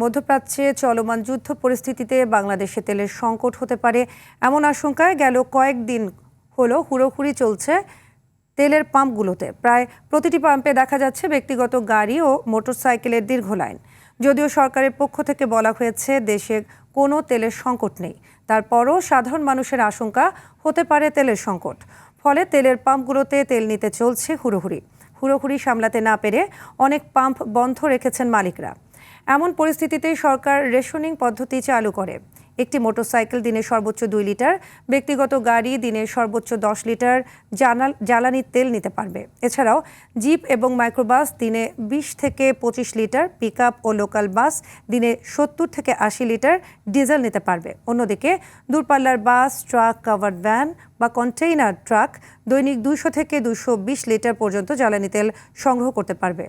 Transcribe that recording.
মধ্যপ্রাচ্যে চলমান যুদ্ধ পরিস্থিতিতে বাংলাদেশে তেলের সংকট হতে পারে এমন আশঙ্কায় গেল কয়েকদিন হলো হুড়োহুড়ি চলছে তেলের পাম্পগুলোতে। প্রায় প্রতিটি পাম্পে দেখা যাচ্ছে ব্যক্তিগত গাড়ি ও মোটরসাইকেলের দীর্ঘ লাইন। যদিও সরকারের পক্ষ থেকে বলা হয়েছে দেশে কোনো তেলের সংকট নেই, তারপরও সাধারণ মানুষের আশঙ্কা হতে পারে তেলের সংকট। ফলে তেলের পাম্পগুলোতে তেল নিতে চলছে হুড়োহুড়ি সামলাতে না পেরে অনেক পাম্প বন্ধ রেখেছেন মালিকরা। এমন পরিস্থিতিতে সরকার রেশনিং পদ্ধতি চালু করে। একটি মোটরসাইকেল দিনে সর্বোচ্চ 2 লিটার, ব্যক্তিগত গাড়ি দিনে সর্বোচ্চ 10 লিটার জ্বালানি তেল নিতে পারবে। এছাড়াও জিপ এবং মাইক্রোবাস দিনে 20 থেকে 25 লিটার, পিকআপ ও লোকাল বাস দিনে 70 থেকে 80 লিটার ডিজেল নিতে পারবে। অন্যদিকে দূরপাল্লার বাস, ট্রাক, কাভার্ড ভ্যান বা কন্টেইনার ট্রাক দৈনিক 200 থেকে 220 লিটার পর্যন্ত জ্বালানি তেল সংগ্রহ করতে পারবে।